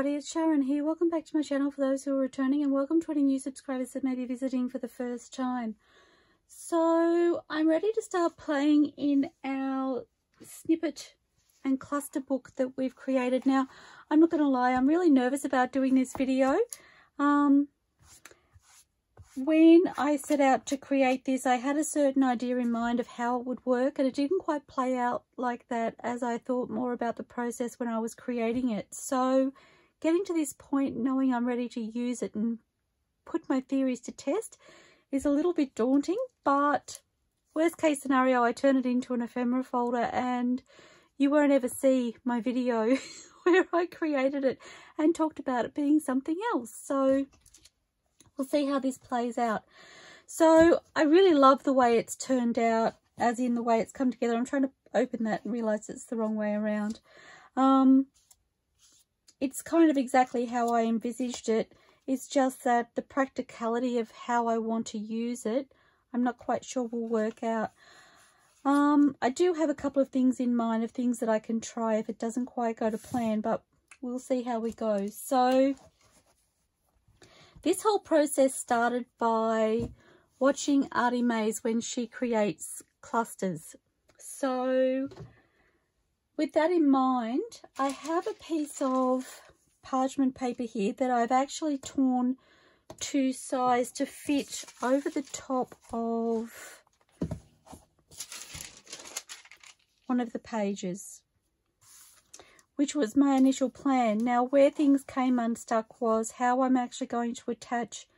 everybody, it's Sharon here. Welcome back to my channel for those who are returning, and welcome to any new subscribers that may be visiting for the first time. So I'm ready to start playing in our snippet and cluster book that we've created. Now, I'm not going to lie, I'm really nervous about doing this video. When I set out to create this, I had a certain idea in mind of how it would work, and it didn't quite play out like that as I thought more about the process when I was creating it. So getting to this point, knowing I'm ready to use it and put my theories to test is a little bit daunting, but worst case scenario, I turn it into an ephemera folder and you won't ever see my video where I created it and talked about it being something else. So we'll see how this plays out. So I really love the way it's turned out, as in the way it's come together. I'm trying to open that and realize it's the wrong way around. It's kind of exactly how I envisaged it. It's just that the practicality of how I want to use it, I'm not quite sure will work out. I do have a couple of things in mind of things that I can try if it doesn't quite go to plan, but we'll see how we go. So this whole process started by watching Artymaze when she creates clusters. So with that in mind, I have a piece of parchment paper here that I've actually torn to size to fit over the top of one of the pages, which was my initial plan. Now, where things came unstuck was how I'm actually going to attach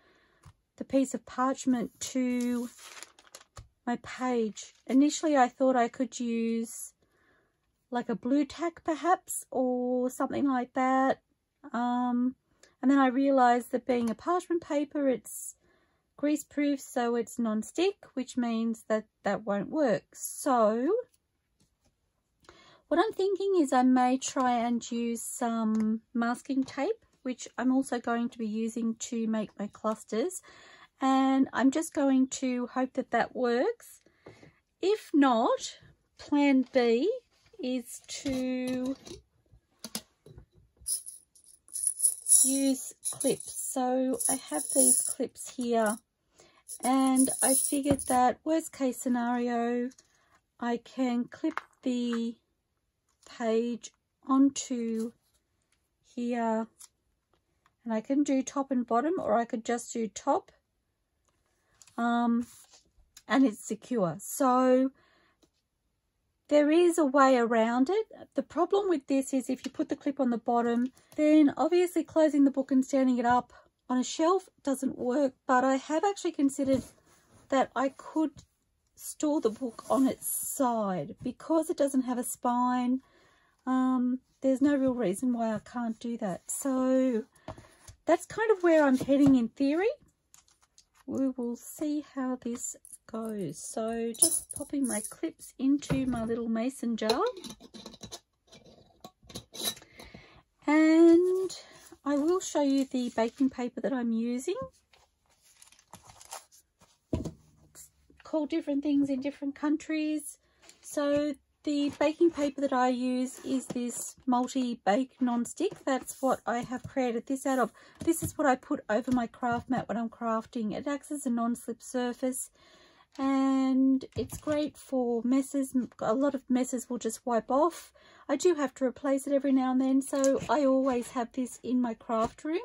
the piece of parchment to my page. Initially, I thought I could use like a blue tack perhaps, or something like that. And then I realized that being a parchment paper, it's grease proof, so it's non-stick, which means that that won't work. So what I'm thinking is I may try and use some masking tape, which I'm also going to be using to make my clusters. And I'm just going to hope that that works. If not, plan B is to use clips. So I have these clips here, and I figured that worst case scenario, I can clip the page onto here, and I can do top and bottom, or I could just do top, and it's secure. So there is a way around it. The problem with this is if you put the clip on the bottom, then obviously closing the book and standing it up on a shelf doesn't work. But I have actually considered that I could store the book on its side. Because it doesn't have a spine, there's no real reason why I can't do that. So that's kind of where I'm heading in theory. We will see how this goes. So just popping my clips into my little mason jar, and I will show you the baking paper that I'm using. It's called different things in different countries. So the baking paper that I use is this multi-bake non-stick. That's what I have created this out of. This is what I put over my craft mat when I'm crafting. It acts as a non-slip surface, and it's great for messes. A lot of messes will just wipe off. I do have to replace it every now and then, so I always have this in my craft room.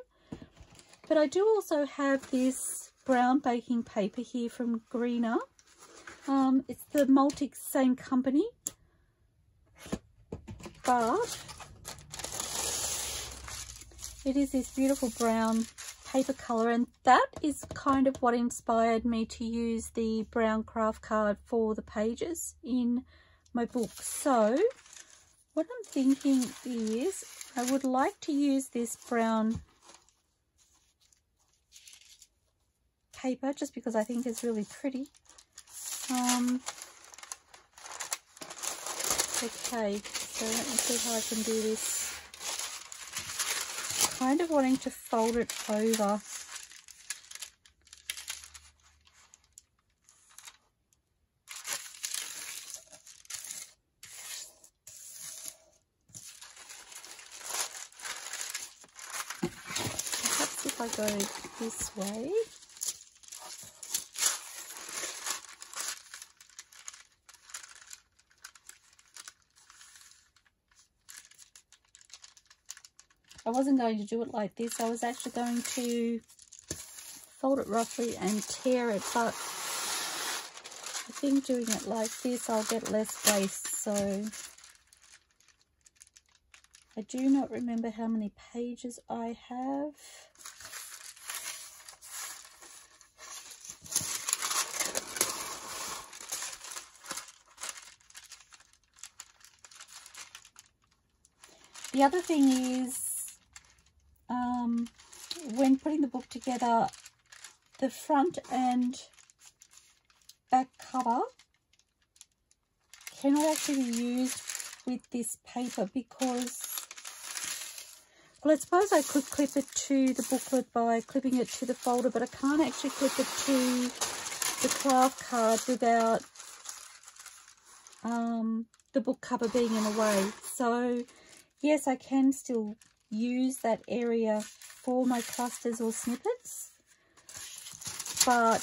But I do also have this brown baking paper here from Greener. It's the Multic, same company, but it is this beautiful brown paper colour, and that is kind of what inspired me to use the brown craft card for the pages in my book. So what I'm thinking is I would like to use this brown paper just because I think it's really pretty. Okay, so let me see how I can do this. Kind of wanting to fold it over. I go this way. I wasn't going to do it like this. I was actually going to fold it roughly and tear it, but I think doing it like this, I'll get less waste. So I do not remember how many pages I have. The other thing is, when putting the book together, the front and back cover cannot actually be used with this paper because, well, I suppose I could clip it to the booklet by clipping it to the folder, but I can't actually clip it to the craft card without the book cover being in the way. So yes, I can still use that area for my clusters or snippets, but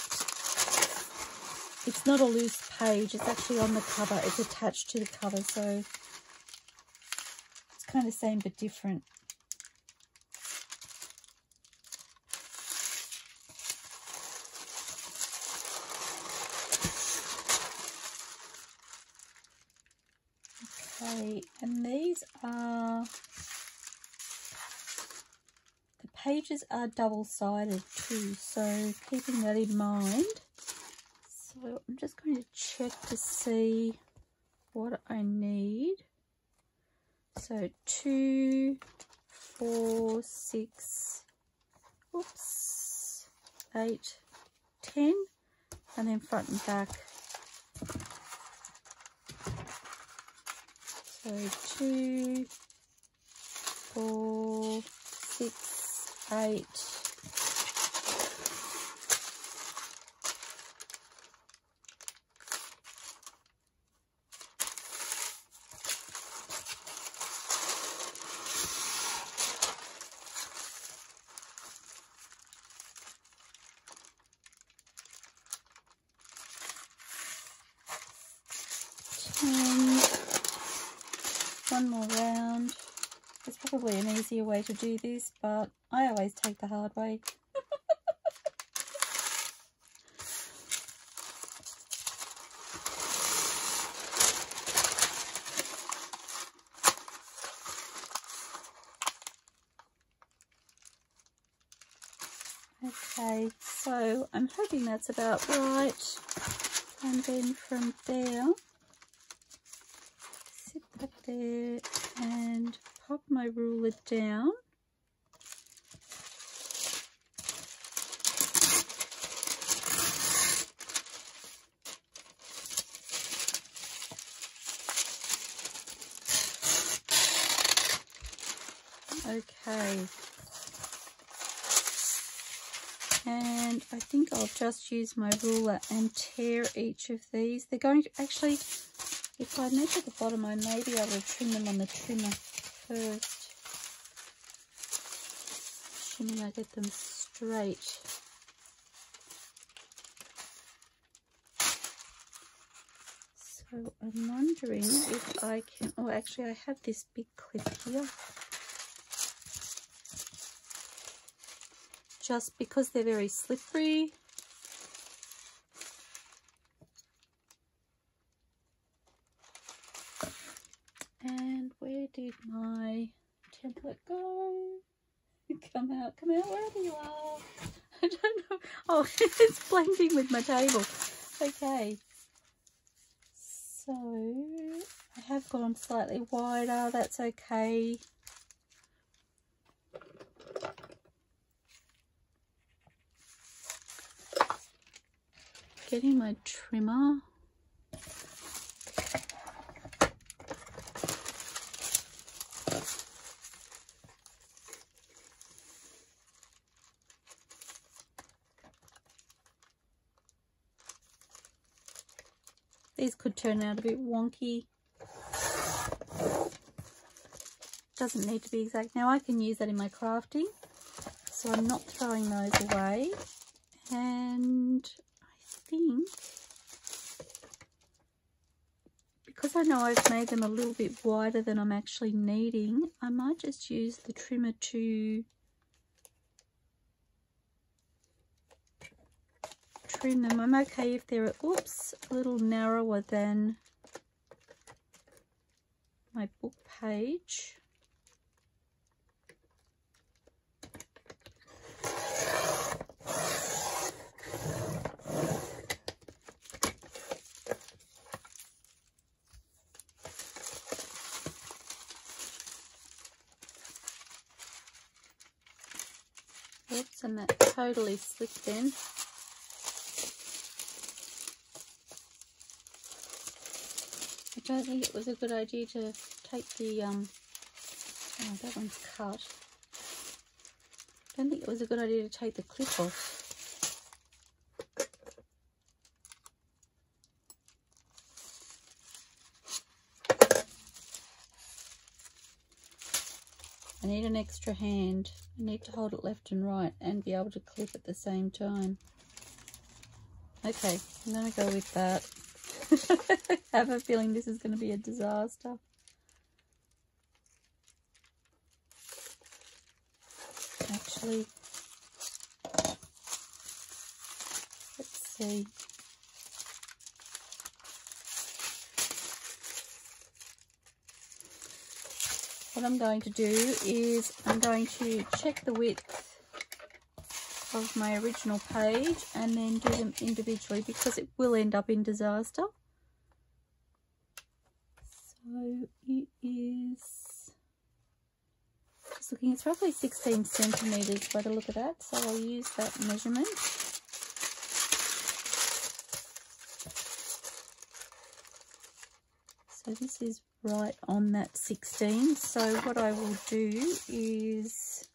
it's not a loose page. It's actually on the cover. It's attached to the cover, so it's kind of same but different. Okay, and these are, the pages are double-sided too, so keeping that in mind. So I'm just going to check to see what I need. So 2, 4, 6, oops, 8, 10, and then front and back. So 2, 4, 6, 8. One more round. There's probably an easier way to do this, but I always take the hard way. Okay, so I'm hoping that's about right. And then from there, sit back there and pop my ruler down. Okay. And I think I'll just use my ruler and tear each of these. They're going to actually, if I measure the bottom, I may be able to trim them on the trimmer first, assuming I get them straight. So I'm wondering if I can, oh actually I have this big clip here. Just because they're very slippery. And where did my template go? Come out, wherever you are. I don't know. Oh, it's blending with my table. Okay. So, I have gone slightly wider. That's okay. Getting my trimmer. These could turn out a bit wonky. Doesn't need to be exact. Now I can use that in my crafting. so I'm not throwing those away. And I think, because I know I've made them a little bit wider than I'm actually needing, I might just use the trimmer to trim them. I'm okay if they're, oops, a little narrower than my book page. Oops, and that totally slipped then. I don't think it was a good idea to take the, oh, that one's cut. I don't think it was a good idea to take the clip off. I need an extra hand. I need to hold it left and right and be able to clip at the same time. Okay, I'm going to go with that. I have a feeling this is going to be a disaster. Actually, let's see. What I'm going to do is I'm going to check the width of my original page and then do them individually, because it will end up in disaster. So it is, just looking, it's roughly 16 centimeters by the look of that, so I'll use that measurement. So this is right on that 16. So what I will do is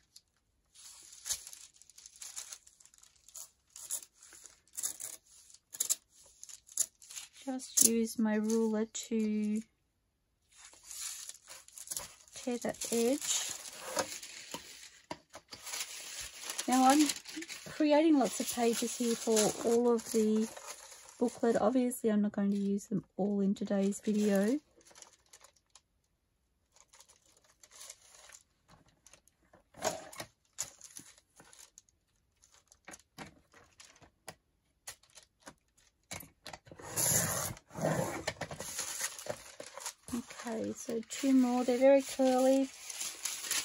just use my ruler to tear that edge. Now I'm creating lots of pages here for all of the booklet. Obviously I'm not going to use them all in today's video. Okay, so two more. They're very curly,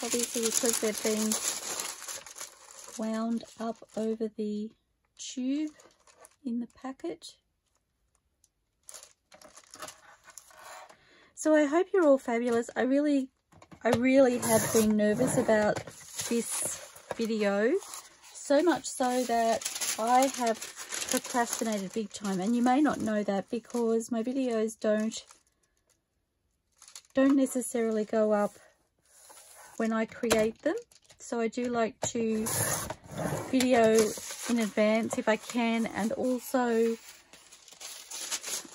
obviously because they've been wound up over the tube in the packet. So I hope you're all fabulous. I really have been nervous about this video, so much so that I have procrastinated big time, and you may not know that because my videos don't necessarily go up when I create them. So I do like to video in advance if I can, and also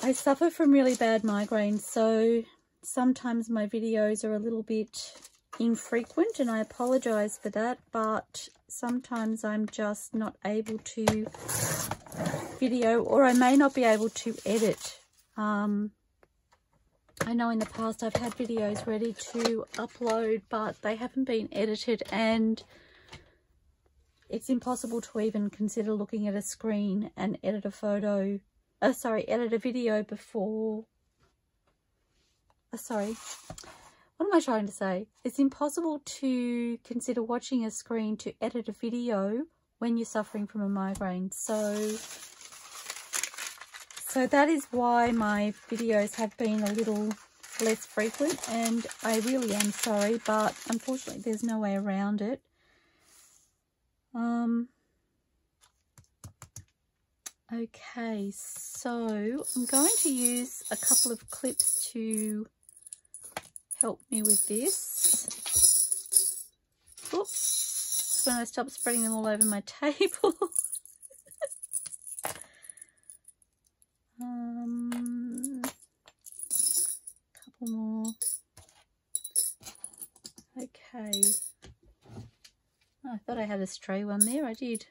I suffer from really bad migraines, so sometimes my videos are a little bit infrequent, and I apologize for that, but sometimes I'm just not able to video, or I may not be able to edit. I know in the past I've had videos ready to upload, but they haven't been edited, and it's impossible to even consider looking at a screen and edit a photo, edit a video before, what am I trying to say? It's impossible to consider watching a screen to edit a video when you're suffering from a migraine. So that is why my videos have been a little less frequent, and I really am sorry, but unfortunately there's no way around it. Okay, so I'm going to use a couple of clips to help me with this. Oops, when I stop spreading them all over my table. Couple more. Okay. Oh, I thought Thought I had a stray one there. I did.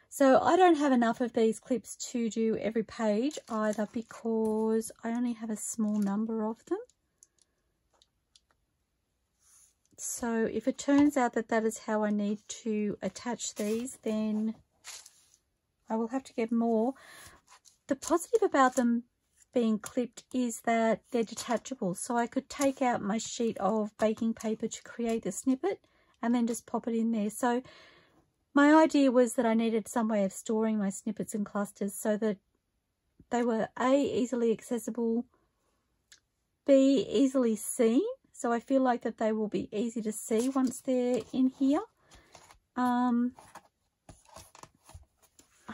So I don't have enough of these clips to do every page either, because I only have a small number of them. So if it turns out that that is how I need to attach these, then I will have to get more. The positive about them being clipped is that they're detachable. So I could take out my sheet of baking paper to create the snippet and then just pop it in there. So my idea was that I needed some way of storing my snippets and clusters so that they were A, easily accessible, B, easily seen. So I feel like that they will be easy to see once they're in here. I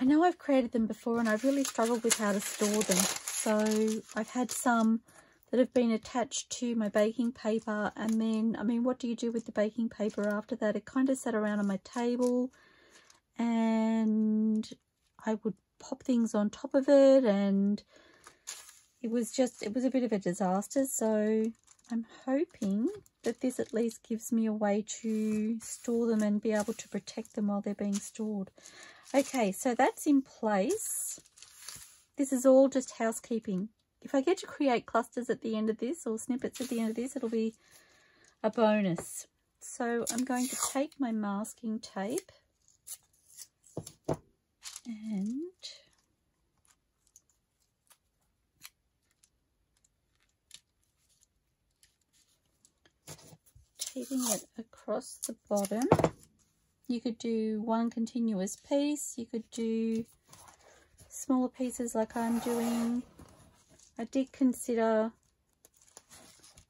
know I've created them before and I've really struggled with how to store them. So I've had some that have been attached to my baking paper, and then, I mean, what do you do with the baking paper after that? It kind of sat around on my table and I would pop things on top of it, and it was a bit of a disaster. So I'm hoping that this at least gives me a way to store them and be able to protect them while they're being stored. Okay, so that's in place. This is all just housekeeping. If I get to create clusters at the end of this, or snippets at the end of this, it'll be a bonus. So I'm going to take my masking tape and taping it across the bottom. You could do one continuous piece, you could do smaller pieces like I'm doing. I did consider,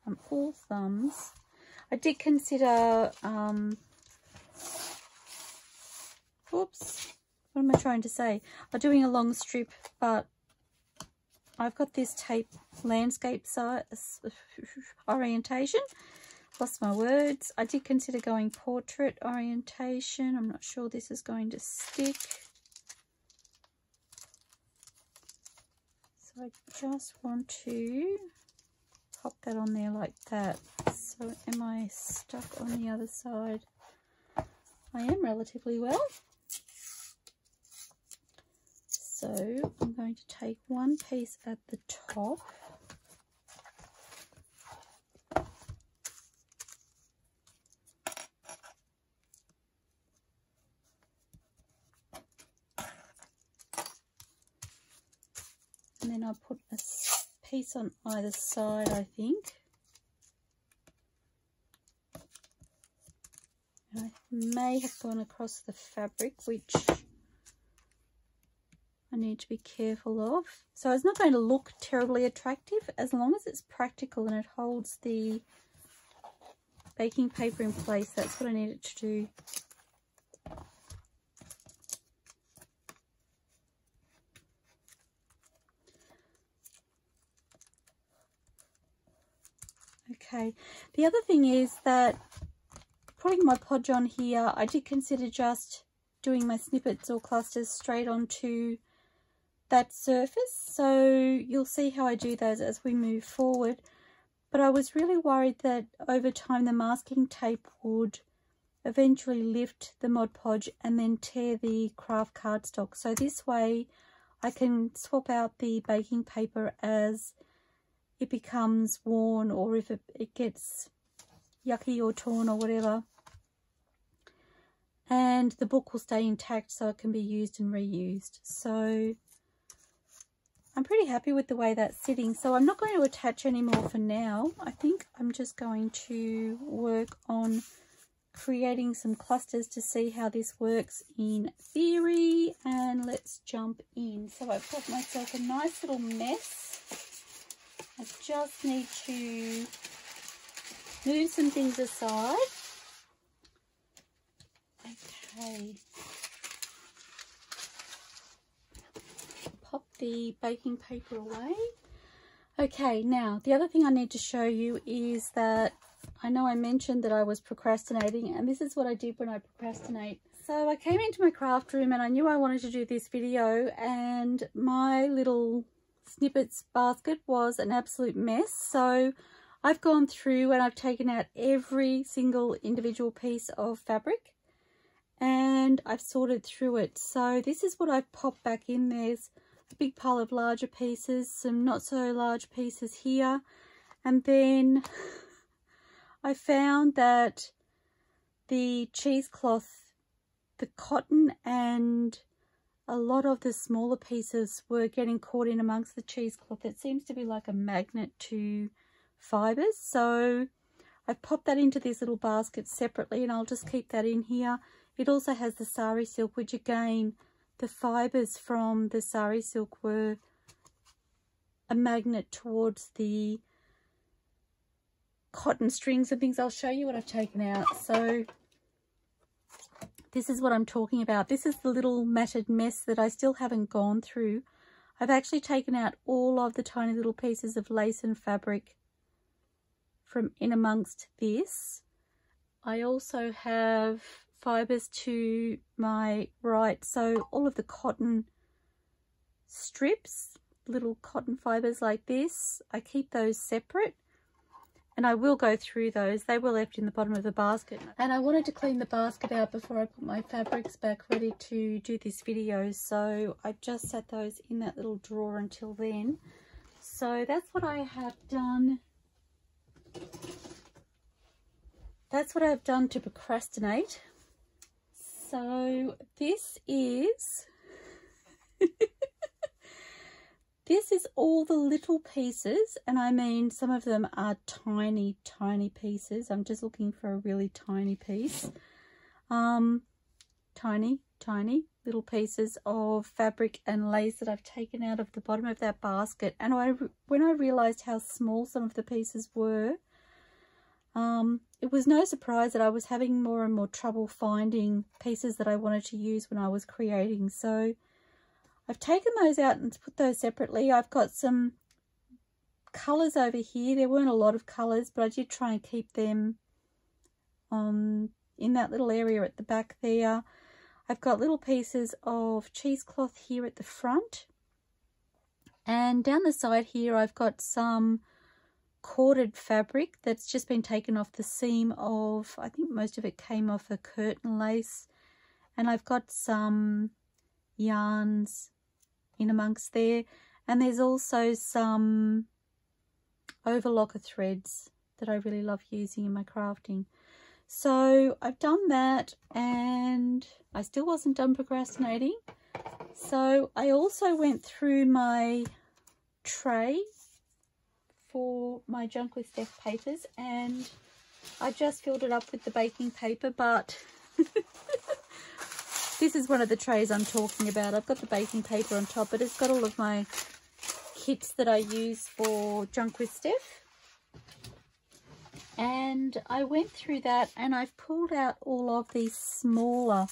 I'm all thumbs, I did consider, oops, what am I trying to say? I'm doing a long strip, but I've got this tape landscape size orientation. Lost my words. I did consider going portrait orientation. I'm not sure this is going to stick. So I just want to pop that on there like that. So am I stuck on the other side? I am relatively well. So I'm going to take one piece at the top. And then I'll put a piece on either side, I think. And I may have gone across the fabric, which I need to be careful of. So it's not going to look terribly attractive as long as it's practical and it holds the baking paper in place. That's what I need it to do. Okay, the other thing is that putting my podge on here, I did consider just doing my snippets or clusters straight onto that surface. So you'll see how I do those as we move forward. But I was really worried that over time the masking tape would eventually lift the Mod Podge and then tear the craft cardstock. So this way I can swap out the baking paper as it becomes worn, or if it gets yucky or torn or whatever, and the book will stay intact so it can be used and reused. So I'm pretty happy with the way that's sitting. So I'm not going to attach any more for now. I think I'm just going to work on creating some clusters to see how this works in theory, and let's jump in. So I've got myself a nice little mess. I just need to move some things aside. Okay. Pop the baking paper away. Okay, now the other thing I need to show you is that I know I mentioned that I was procrastinating, and this is what I did when I procrastinate. So I came into my craft room and I knew I wanted to do this video, and my little snippets basket was an absolute mess. So I've gone through and I've taken out every single individual piece of fabric and I've sorted through it. So this is what I've popped back in. There's a big pile of larger pieces, some not so large pieces here, and then I found that the cheesecloth, the cotton and a lot of the smaller pieces were getting caught in amongst the cheesecloth. It seems to be like a magnet to fibres, so I've popped that into this little basket separately and I'll just keep that in here. It also has the sari silk, which again, the fibres from the sari silk were a magnet towards the cotton strings and things. I'll show you what I've taken out. So this is what I'm talking about. This is the little matted mess that I still haven't gone through. I've actually taken out all of the tiny little pieces of lace and fabric from in amongst this. I also have fibres to my right, so all of the cotton strips, little cotton fibres like this, I keep those separate. And I will go through those. They were left in the bottom of the basket. And I wanted to clean the basket out before I put my fabrics back ready to do this video. So I've just set those in that little drawer until then. So that's what I have done. That's what I've done to procrastinate. So this is... This is all the little pieces, and I mean some of them are tiny, tiny pieces. I'm just looking for a really tiny piece. Tiny, tiny little pieces of fabric and lace that I've taken out of the bottom of that basket. And when I realised how small some of the pieces were, it was no surprise that I was having more and more trouble finding pieces that I wanted to use when I was creating. So I've taken those out and put those separately. I've got some colours over here. There weren't a lot of colours, but I did try and keep them in that little area at the back there. I've got little pieces of cheesecloth here at the front. And down the side here, I've got some corded fabric that's just been taken off the seam of, I think most of it came off a curtain lace. And I've got some yarns in amongst there, and there's also some overlocker threads that I really love using in my crafting. So I've done that and I still wasn't done procrastinating. So I also went through my tray for my Junk with Steph papers and I just filled it up with the baking paper, but this is one of the trays I'm talking about. I've got the baking paper on top, but it's got all of my kits that I use for Junk with Steph. And I went through that and I've pulled out all of these smaller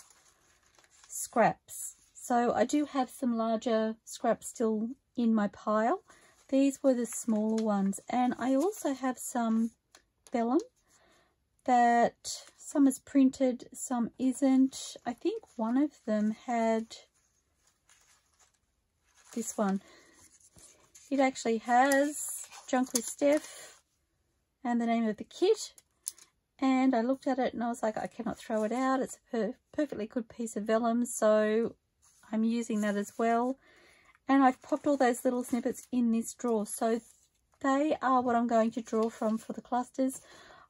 scraps. So I do have some larger scraps still in my pile. These were the smaller ones. And I also have some vellum that some is printed, some isn't. I think one of them had this one. It actually has Junk with Steph and the name of the kit. And I looked at it and I was like, I cannot throw it out. It's a perfectly good piece of vellum, so I'm using that as well. And I've popped all those little snippets in this drawer. So they are what I'm going to draw from for the clusters.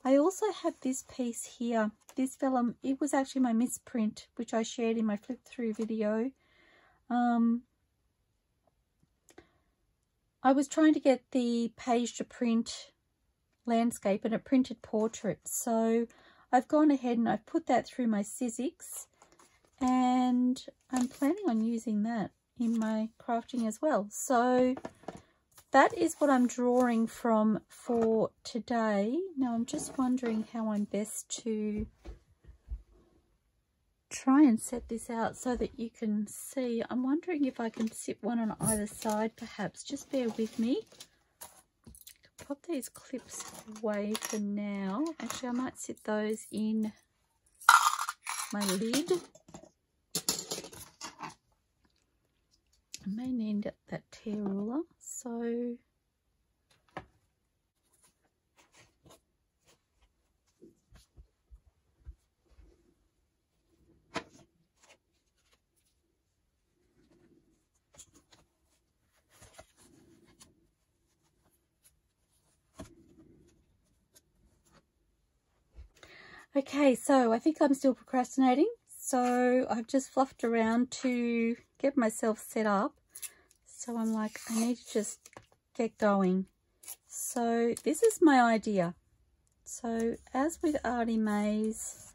I also have this piece here, this vellum. It was actually my misprint, which I shared in my flip through video. I was trying to get the page to print landscape and it printed portrait. So I've gone ahead and I've put that through my Sizzix and I'm planning on using that in my crafting as well. So that is what I'm drawing from for today. Now I'm just wondering how I'm best to try and set this out so that you can see. I'm wondering if I can sit one on either side perhaps. Just bear with me. Pop these clips away for now. Actually, I might sit those in my lid. I may need that tear ruler. So Okay, so I think I'm still procrastinating. So I've just fluffed around to get myself set up. So I'm like, I need to just get going. So this is my idea. So as with Artymaze,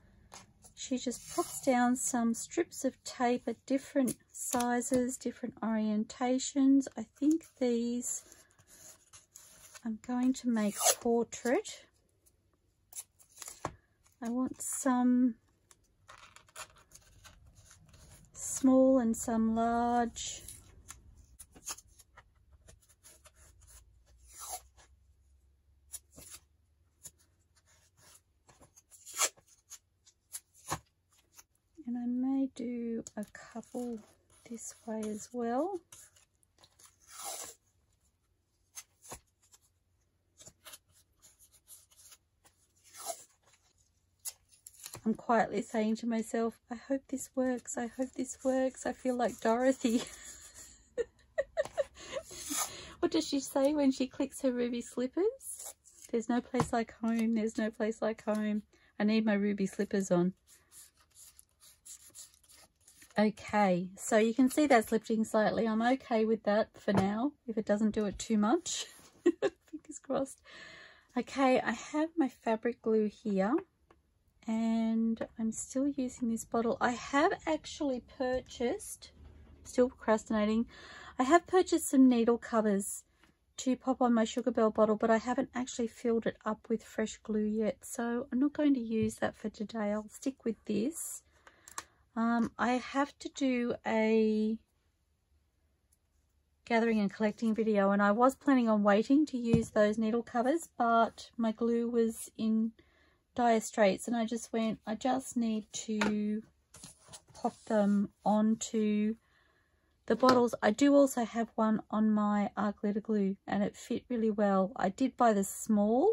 she just puts down some strips of tape at different sizes, different orientations. I think these I'm going to make portrait. I want some small and some large. And I may do a couple this way as well. I'm quietly saying to myself, I hope this works. I hope this works. I feel like Dorothy. What does she say when she clicks her ruby slippers? There's no place like home. There's no place like home. I need my ruby slippers on. Okay, so you can see that's lifting slightly. I'm okay with that for now, if it doesn't do it too much. Fingers crossed. Okay, I have my fabric glue here. And I'm still using this bottle. I have actually purchased, still procrastinating, I have purchased some needle covers to pop on my Sugar Bell bottle, but I haven't actually filled it up with fresh glue yet. So I'm not going to use that for today. I'll stick with this. I have to do a gathering and collecting video, and I was planning on waiting to use those needle covers, but my glue was in dire straits, and I just went, I just need to pop them onto the bottles. I do also have one on my art glitter glue, and it fit really well. I did buy the small.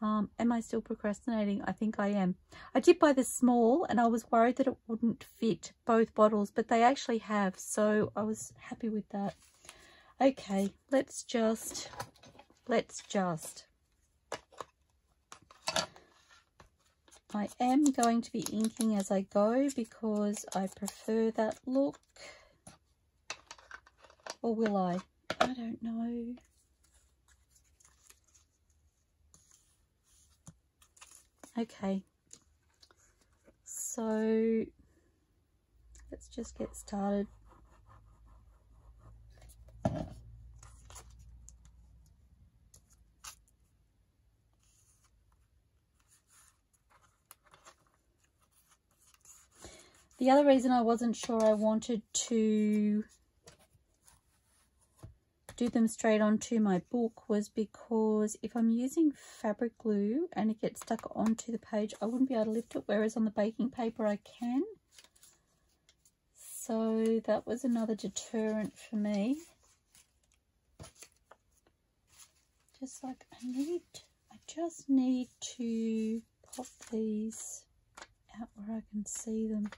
Am I still procrastinating? I think I am. I did buy the small, and I was worried that it wouldn't fit both bottles, but they actually have, so I was happy with that. Okay, let's just I am going to be inking as I go because I prefer that look. Or will I? I don't know. Okay. So let's just get started. The other reason I wasn't sure I wanted to do them straight onto my book was because if I'm using fabric glue and it gets stuck onto the page, I wouldn't be able to lift it, whereas on the baking paper I can. So that was another deterrent for me. Just like I just need to pop these out where I can see them.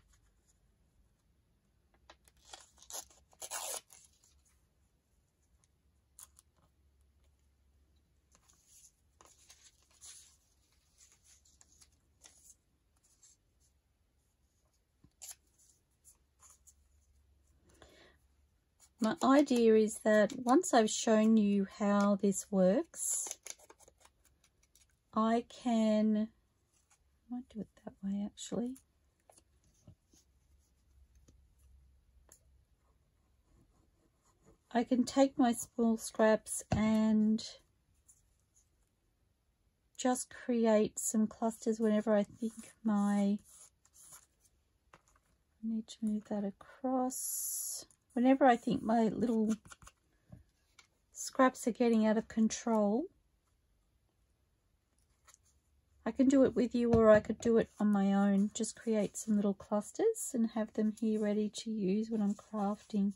My idea is that once I've shown you how this works, I might do it that way actually. I can take my small scraps and just create some clusters whenever I think I need to move that across. Whenever I think my little scraps are getting out of control, I can do it with you, or I could do it on my own. Just create some little clusters and have them here ready to use when I'm crafting.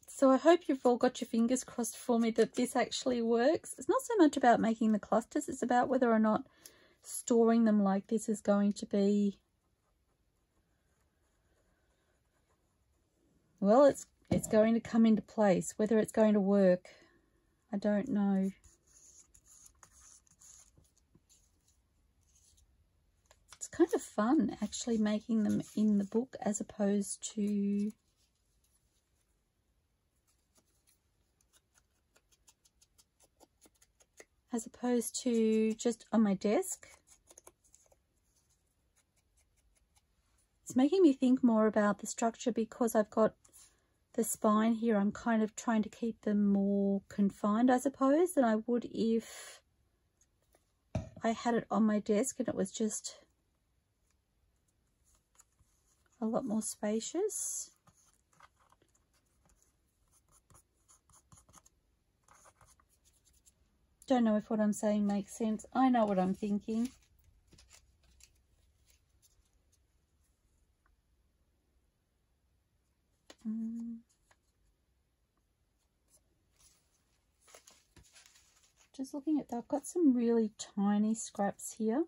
So I hope you've all got your fingers crossed for me that this actually works. It's not so much about making the clusters, it's about whether or not storing them like this is going to be, well, it's going to come into place. Whether it's going to work, I don't know. It's kind of fun actually making them in the book as opposed to just on my desk. It's making me think more about the structure because I've got the spine here. I'm kind of trying to keep them more confined, I suppose, than I would if I had it on my desk and it was just a lot more spacious. Don't know if what I'm saying makes sense. I know what I'm thinking. Just looking at that, I've got some really tiny scraps here.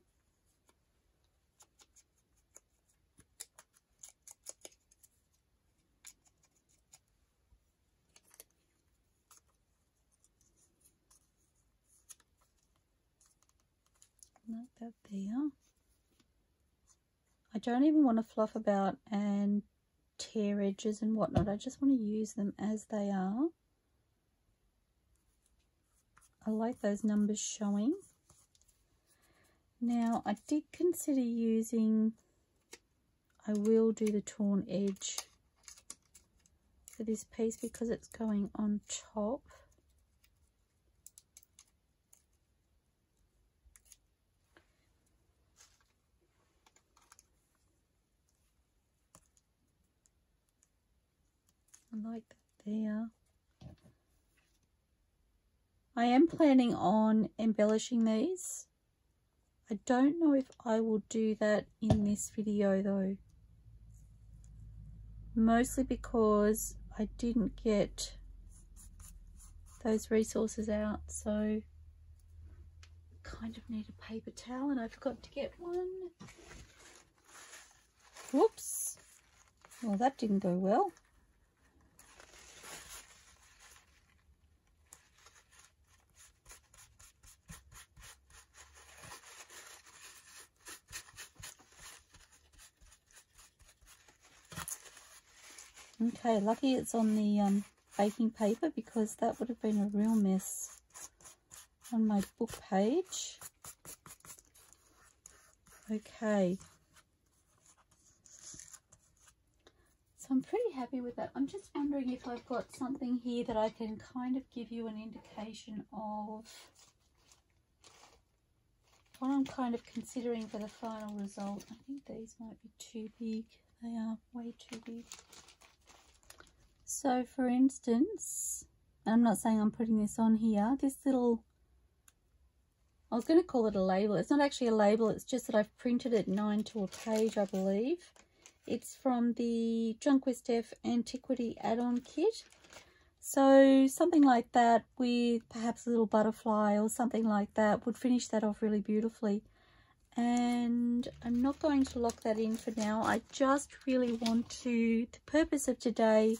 Like that there. I don't even want to fluff about and tear edges and whatnot. I just want to use them as they are. I like those numbers showing. Now I did consider using, I will do the torn edge for this piece because it's going on top. I like that there. I am planning on embellishing these. I don't know if I will do that in this video though. Mostly because I didn't get those resources out, so kind of need a paper towel and I forgot to get one. Whoops. Well, that didn't go well. Okay, lucky it's on the baking paper because that would have been a real mess on my book page. Okay. So I'm pretty happy with that. I'm just wondering if I've got something here that I can kind of give you an indication of what I'm kind of considering for the final result. I think these might be too big. They are way too big. So for instance, I'm not saying I'm putting this on here, this little, I was going to call it a label. It's not actually a label, it's just that I've printed it 9 to a page, I believe. It's from the Drunk with Steph Antiquity add-on kit. So something like that with perhaps a little butterfly or something like that would finish that off really beautifully. And I'm not going to lock that in for now. I just really want to, the purpose of today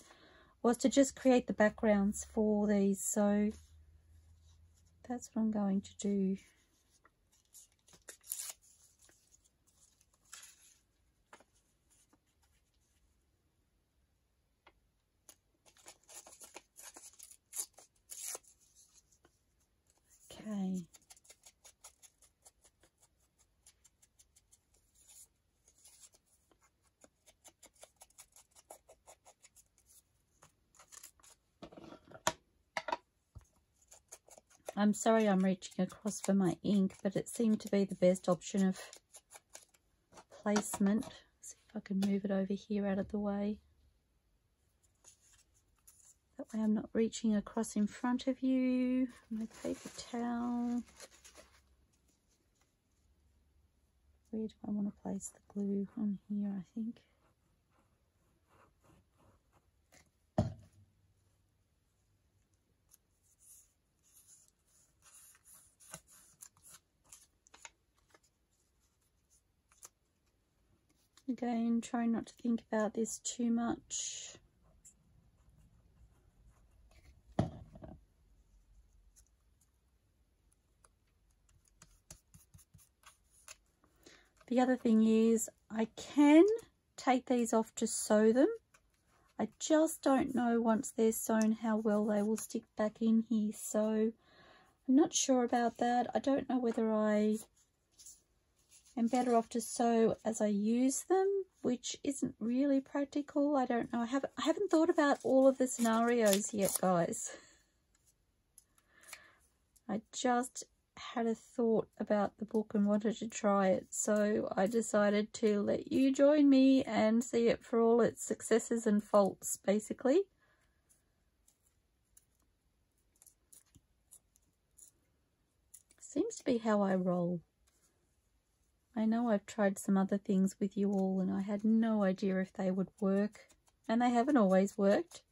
was to just create the backgrounds for these, so that's what I'm going to do. Okay. I'm sorry I'm reaching across for my ink, but it seemed to be the best option of placement. Let's see if I can move it over here out of the way. That way I'm not reaching across in front of you. My paper towel. Where do I want to place the glue? On here, I think. Again, try not to think about this too much. The other thing is I can take these off to sew them. I just don't know once they're sewn how well they will stick back in here, so I'm not sure about that. I don't know whether I am better off to sew as I use them, which isn't really practical. I don't know. I haven't thought about all of the scenarios yet, guys. I just had a thought about the book and wanted to try it, so I decided to let you join me and see it for all its successes and faults, basically. Seems to be how I roll. I know I've tried some other things with you all and I had no idea if they would work, and they haven't always worked,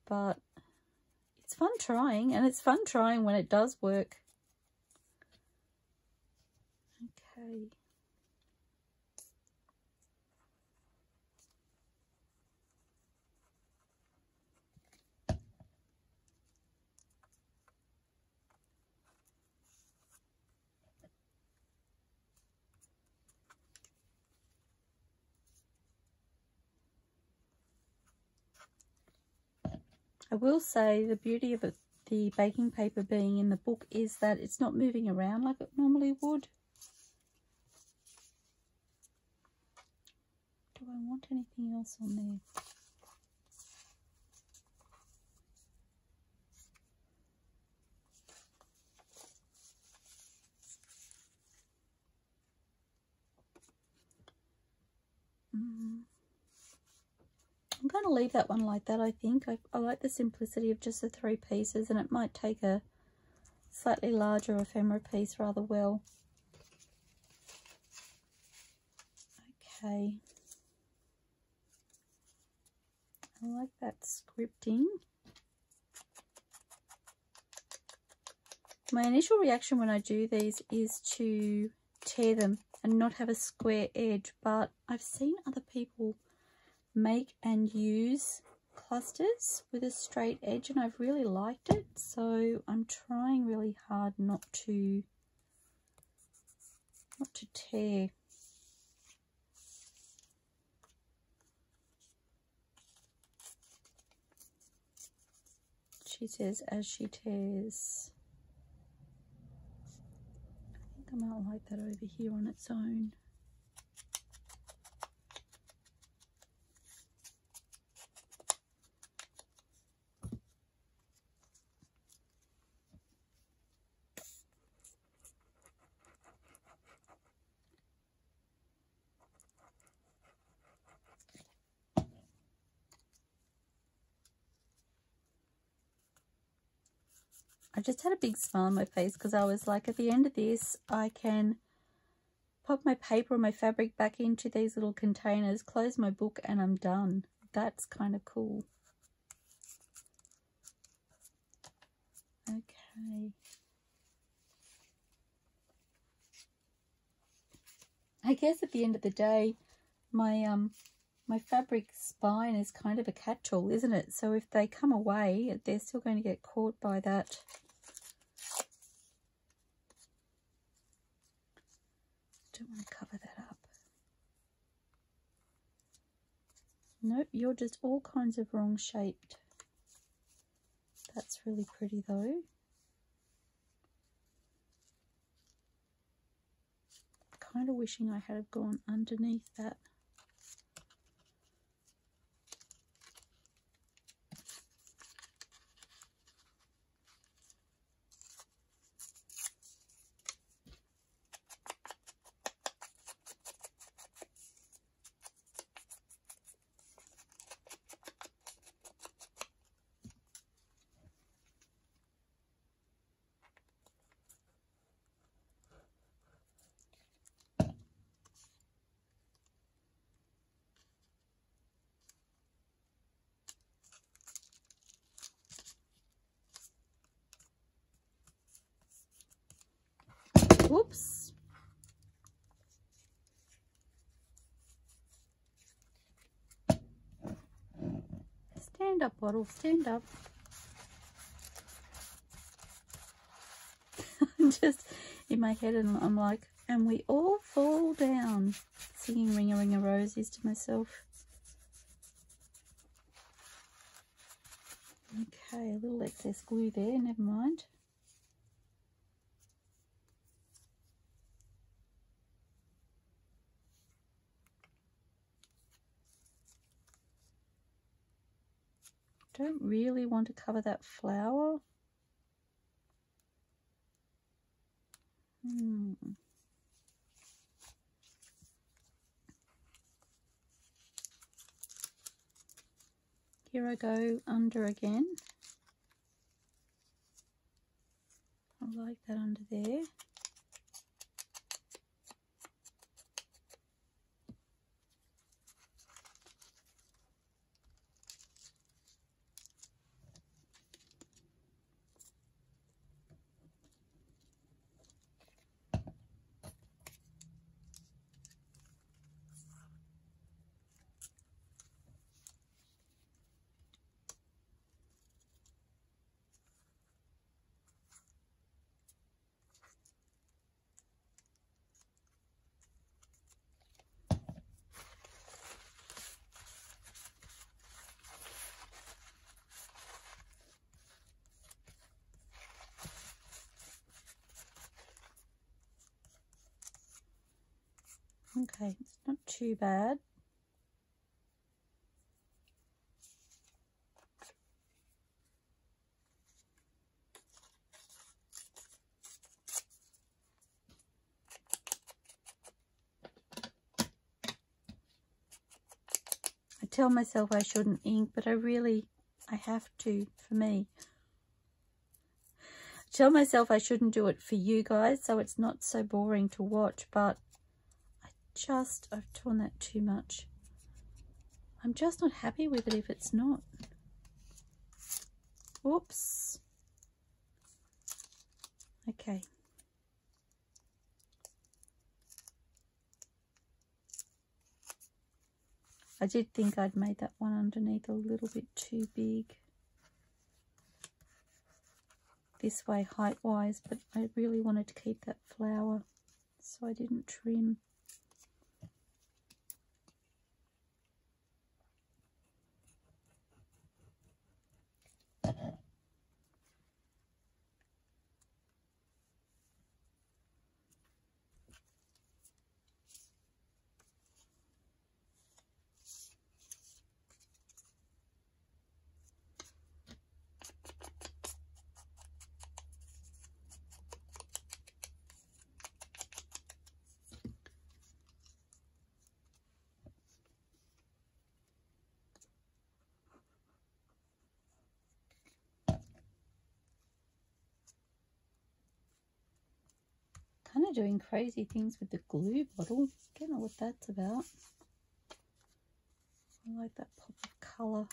but it's fun trying, and it's fun trying when it does work. Okay. I will say the beauty of it, the baking paper being in the book, is that it's not moving around like it normally would. Do I want anything else on there? I'm going to leave that one like that, I think. I like the simplicity of just the 3 pieces, and it might take a slightly larger ephemera piece rather well. Okay. I like that scripting. My initial reaction when I do these is to tear them and not have a square edge, but I've seen other people make and use clusters with a straight edge and I've really liked it, so I'm trying really hard not to tear. She says as she tears. I think I might like that over here on its own. I just had a big smile on my face because I was like, at the end of this, I can pop my paper or my fabric back into these little containers, close my book, and I'm done. That's kind of cool. Okay. I guess at the end of the day, my fabric spine is kind of a catch-all, isn't it? So if they come away, they're still going to get caught by that. Don't want to cover that up. Nope, you're just all kinds of wrong shaped. That's really pretty though. Kind of wishing I had gone underneath that. Whoops. Stand up, bottle, stand up. I'm just in my head and I'm like, and we all fall down. Singing Ring a Ring a Roses to myself. Okay, a little excess glue there, never mind. Don't really want to cover that flower. Here I go under again. I like that under there. Okay, it's not too bad. I tell myself I shouldn't ink, but I have to for me. I tell myself I shouldn't do it for you guys, so it's not so boring to watch, but I've torn that too much. I'm just not happy with it if it's not. Oops. Okay. I did think I'd made that one underneath a little bit too big this way height-wise, but I really wanted to keep that flower, so I didn't trim. Kind of doing crazy things with the glue bottle. Don't know what that's about. I like that pop of colour.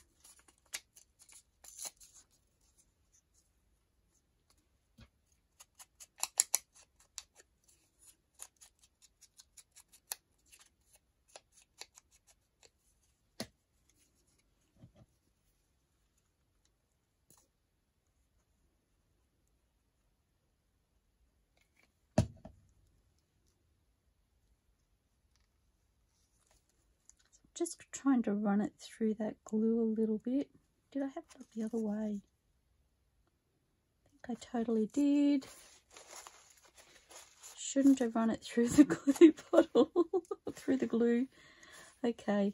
Just trying to run it through that glue a little bit. Did I have it up the other way? I think I totally did. Shouldn't have run it through the glue bottle. Through the glue. Okay.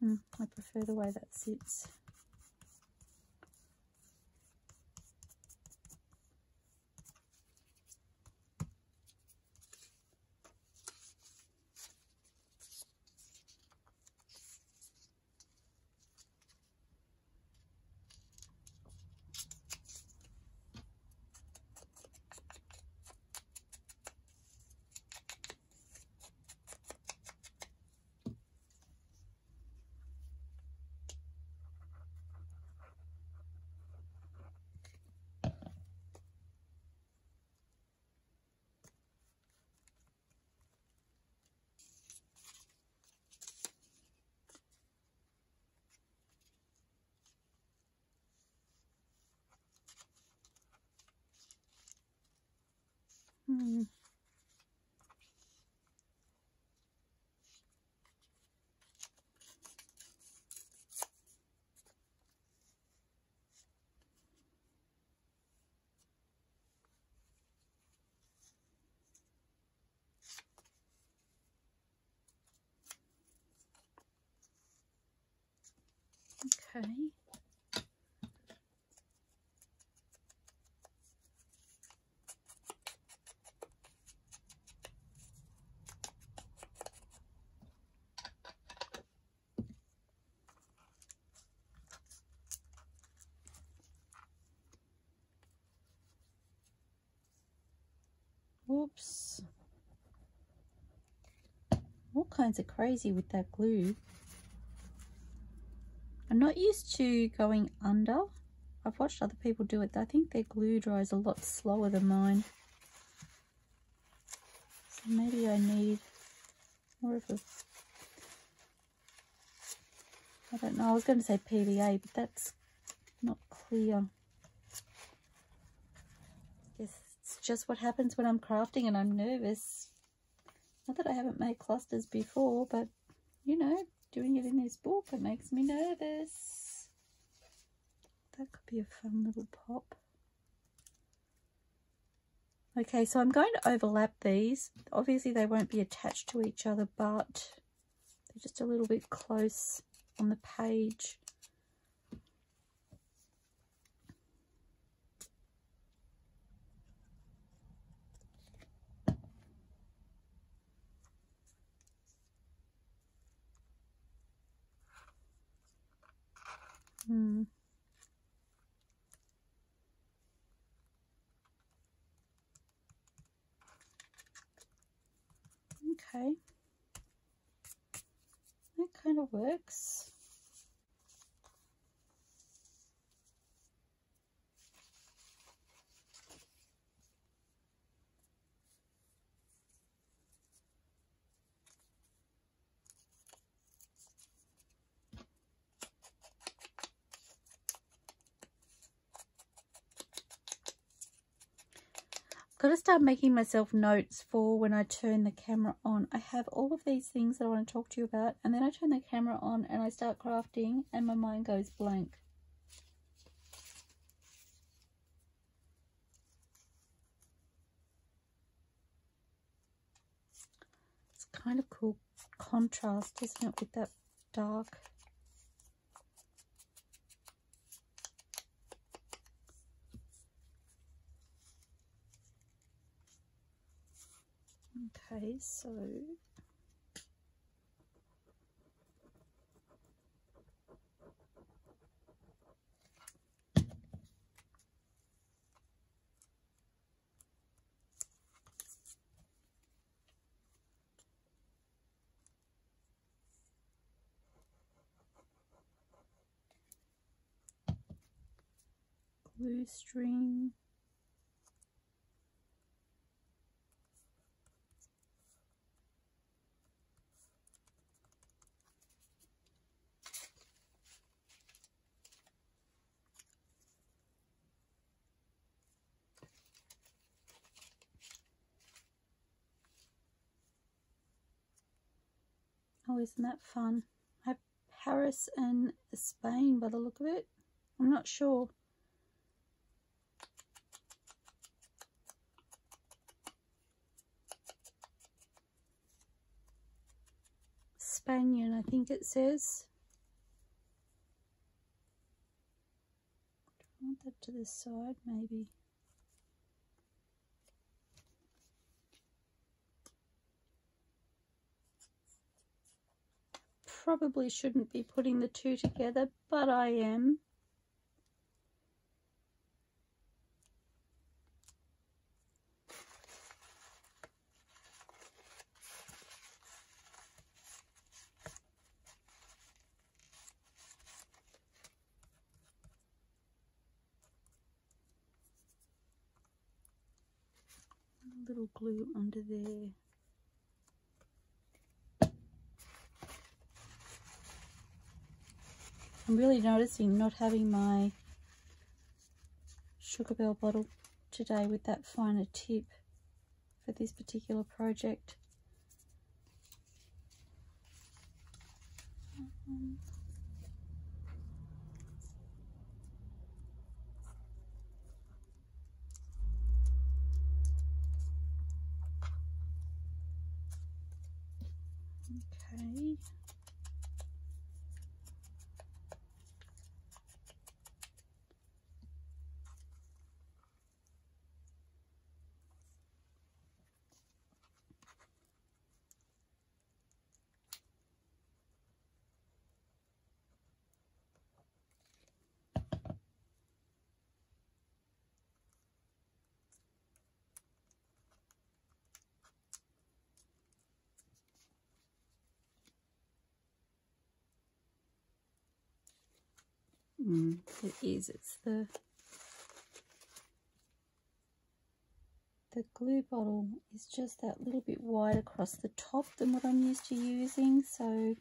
I prefer the way that sits. Okay. Whoops. All kinds of crazy with that glue. I'm not used to going under. I've watched other people do it. I think their glue dries a lot slower than mine. So maybe I need more of a... I don't know. I was going to say PVA, but that's not clear. Guess it's just what happens when I'm crafting and I'm nervous. Not that I haven't made clusters before, but you know, doing it in this book, it makes me nervous. That could be a fun little pop. Okay, so I'm going to overlap these. Obviously they won't be attached to each other, but they're just a little bit close on the page. Okay, that kind of works. Got to start making myself notes for when I turn the camera on. I have all of these things that I want to talk to you about, and then I turn the camera on and I start crafting and my mind goes blank. It's kind of cool contrast, isn't it, with that dark. Okay, so glue string. Oh, isn't that fun? I have Paris and Spain by the look of it. I'm not sure. Spanian, I think it says. I want that to the side, maybe. Probably shouldn't be putting the two together, but I am. A little glue under there. I'm really noticing not having my Sugar Bell bottle today with that finer tip. for this particular project. Okay. It is. It's the glue bottle is just that little bit wide across the top than what I'm used to using, so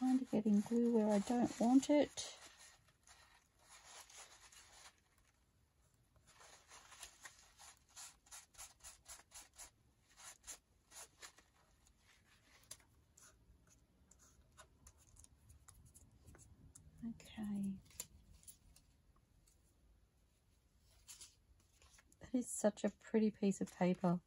kind of getting glue where I don't want it. Okay. That is such a pretty piece of paper.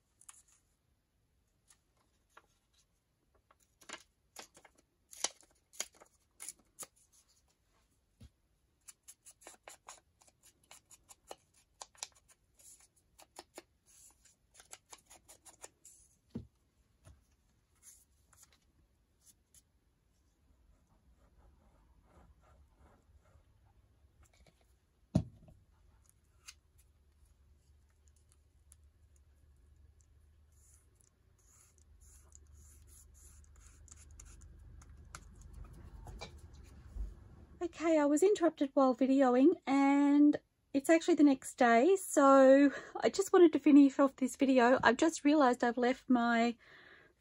Okay, I was interrupted while videoing and it's actually the next day, so I just wanted to finish off this video. I've just realized I've left my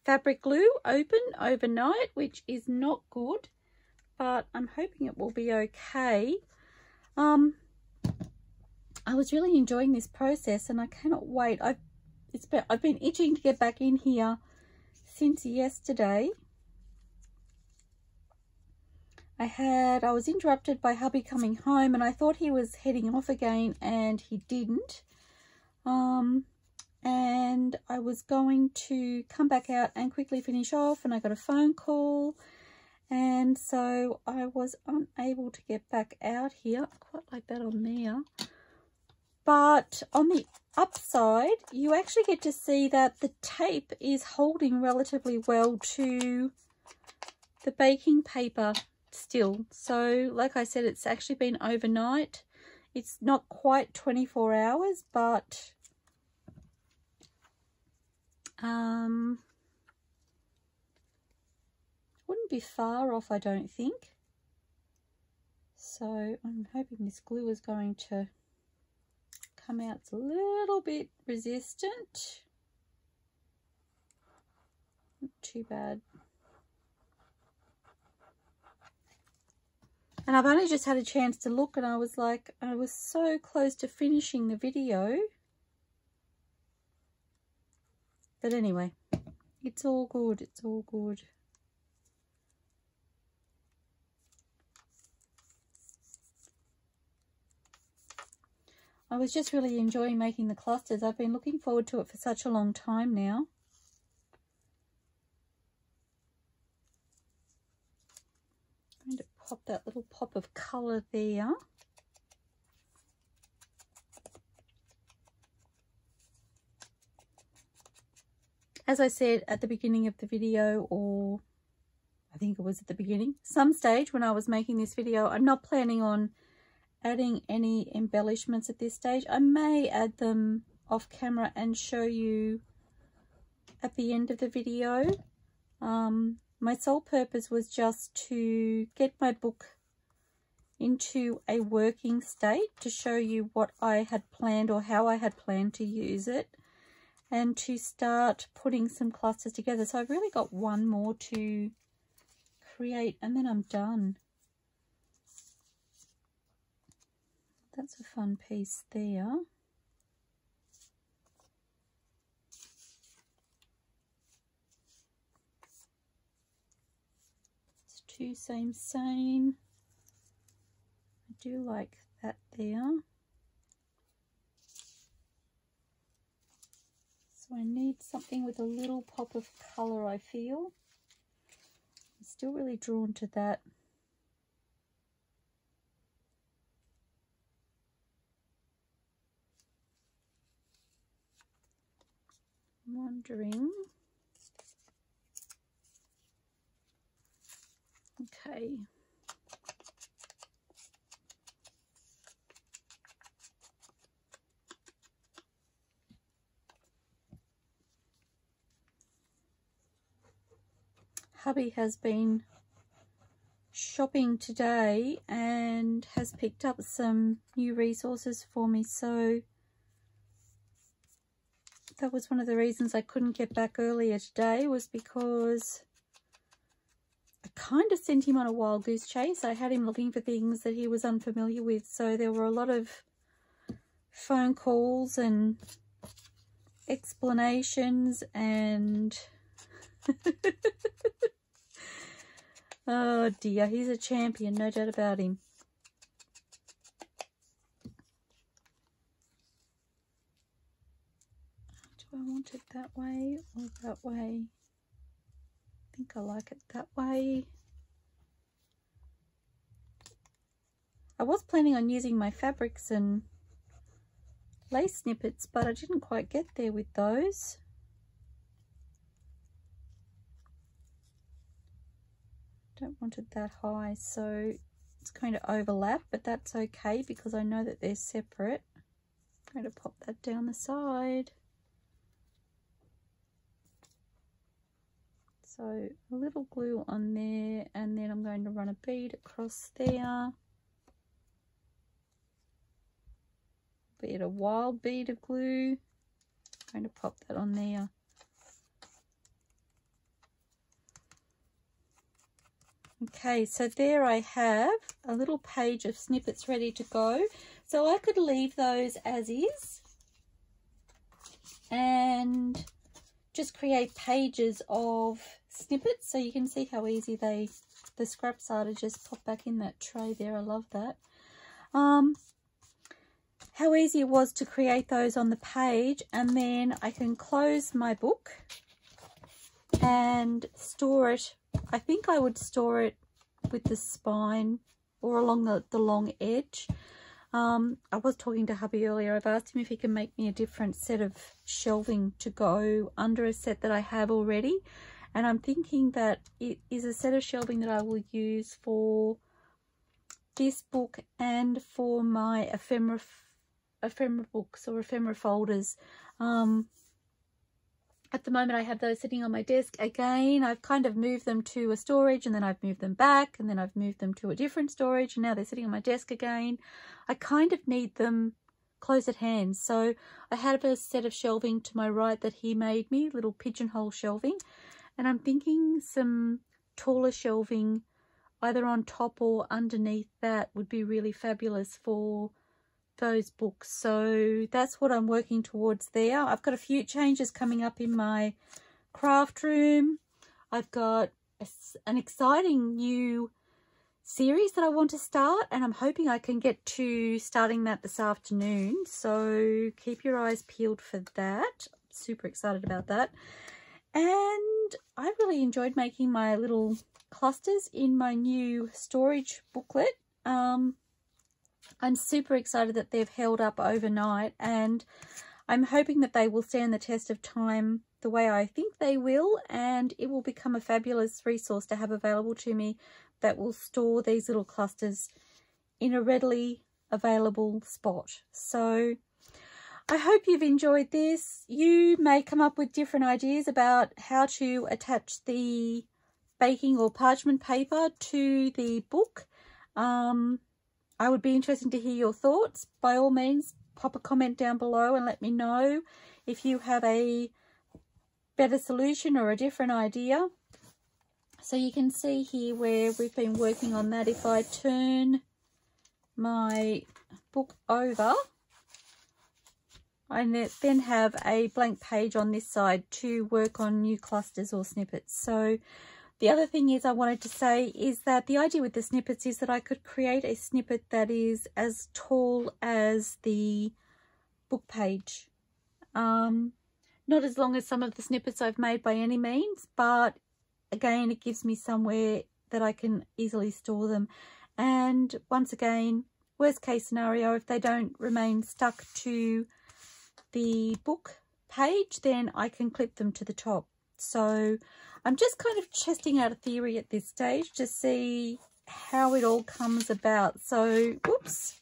fabric glue open overnight, which is not good, but I'm hoping it will be okay. I was really enjoying this process and I cannot wait. I've been itching to get back in here since yesterday. I was interrupted by hubby coming home and I thought he was heading off again and he didn't. And I was going to come back out and quickly finish off, and I got a phone call, and so I was unable to get back out here. I quite like that on there. But on the upside, you actually get to see that the tape is holding relatively well to the baking paper still. So like I said, it's actually been overnight. It's not quite 24 hours, but wouldn't be far off, I don't think. So I'm hoping this glue is going to come out. It's a little bit resistant. Not too bad. And I've only just had a chance to look, and I was like, I was so close to finishing the video. But anyway, it's all good. It's all good. I was just really enjoying making the clusters. I've been looking forward to it for such a long time now. I'm going to pop that little pop of colour there. As I said at the beginning of the video, or I think it was at the beginning, some stage when I was making this video, I'm not planning on adding any embellishments at this stage. I may add them off camera and show you at the end of the video. My sole purpose was just to get my book into a working state, to show you what I had planned or how I had planned to use it, and to start putting some clusters together. So I've really got one more to create and then I'm done. That's a fun piece there. same. I do like that there. So I need something with a little pop of colour, I feel. I'm still really drawn to that. I'm wondering. Okay. Hubby has been shopping today and has picked up some new resources for me, so that was one of the reasons I couldn't get back earlier today, was because I kind of sent him on a wild goose chase. I had him looking for things that he was unfamiliar with, so there were a lot of phone calls and explanations and oh dear, he's a champion, no doubt about him. Do I want it that way or that way? I think I like it that way. I was planning on using my fabrics and lace snippets, but I didn't quite get there with those. Don't want it that high, so it's going to overlap, but that's okay because I know that they're separate. I'm going to pop that down the side. So a little glue on there, and then I'm going to run a bead across there. Be it a wild bead of glue. I'm going to pop that on there. Okay, so there I have a little page of snippets ready to go. So I could leave those as is and just create pages of snippets, so you can see how easy the scraps are to just pop back in that tray there. I love that. How easy it was to create those on the page, and then I can close my book and store it. I think I would store it with the spine or along the long edge. I was talking to hubby earlier. I've asked him if he can make me a different set of shelving to go under a set that I have already, and I'm thinking that it is a set of shelving that I will use for this book and for my ephemera books or ephemera folders. At the moment I have those sitting on my desk. Again, I've kind of moved them to a storage, and then I've moved them back, and then I've moved them to a different storage, and now they're sitting on my desk again. I kind of need them close at hand. So I have a set of shelving to my right that he made me, little pigeonhole shelving, and I'm thinking some taller shelving either on top or underneath that would be really fabulous for those books. So that's what I'm working towards there. I've got a few changes coming up in my craft room. I've got an exciting new series that I want to start, and I'm hoping I can get to starting that this afternoon, so keep your eyes peeled for that. I'm super excited about that. And I really enjoyed making my little clusters in my new storage booklet. I'm super excited that they've held up overnight, and I'm hoping that they will stand the test of time the way I think they will, and it will become a fabulous resource to have available to me that will store these little clusters in a readily available spot. So I hope you've enjoyed this. You may come up with different ideas about how to attach the baking or parchment paper to the book. I would be interested to hear your thoughts. By all means, pop a comment down below and let me know if you have a better solution or a different idea. So you can see here where we've been working on that. If I turn my book over, I then have a blank page on this side to work on new clusters or snippets. So The other thing is I wanted to say is that the idea with the snippets is that I could create a snippet that is as tall as the book page. Not as long as some of the snippets I've made by any means, but again, it gives me somewhere that I can easily store them. And once again, worst case scenario, if they don't remain stuck to the book page, then I can clip them to the top. So I'm just kind of testing out a theory at this stage to see how it all comes about. So, whoops,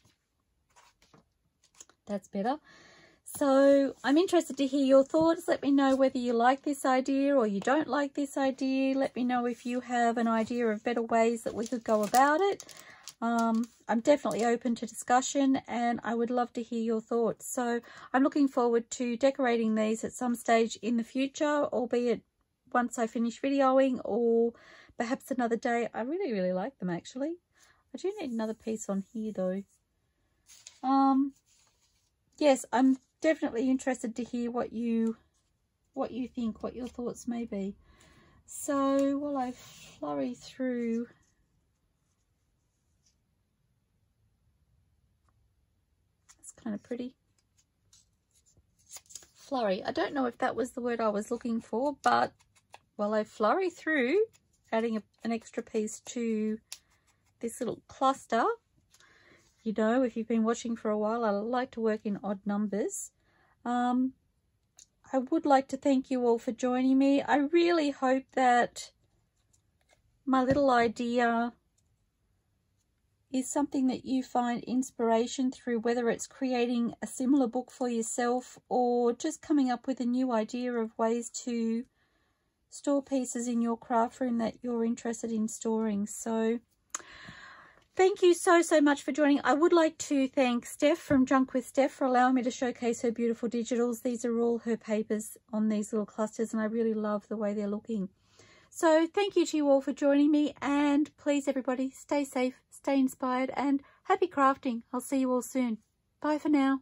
that's better. So I'm interested to hear your thoughts. Let me know whether you like this idea or you don't like this idea. Let me know if you have an idea of better ways that we could go about it. I'm definitely open to discussion and I would love to hear your thoughts. So I'm looking forward to decorating these at some stage in the future, albeit once I finish videoing or perhaps another day. I really like them actually. I do need another piece on here though. Yes, I'm definitely interested to hear what you think, what your thoughts may be. So while I flurry through, it's kind of pretty. Flurry, I don't know if that was the word I was looking for, but while I flurry through adding an extra piece to this little cluster, you know, if you've been watching for a while, I like to work in odd numbers. I would like to thank you all for joining me. I really hope that my little idea is something that you find inspiration through, whether it's creating a similar book for yourself or just coming up with a new idea of ways to store pieces in your craft room that you're interested in storing. So thank you so much for joining. I would like to thank Steph from Junk with Steph for allowing me to showcase her beautiful digitals. These are all her papers on these little clusters and I really love the way they're looking. So thank you to you all for joining me, and please everybody stay safe, stay inspired and happy crafting. I'll see you all soon. Bye for now.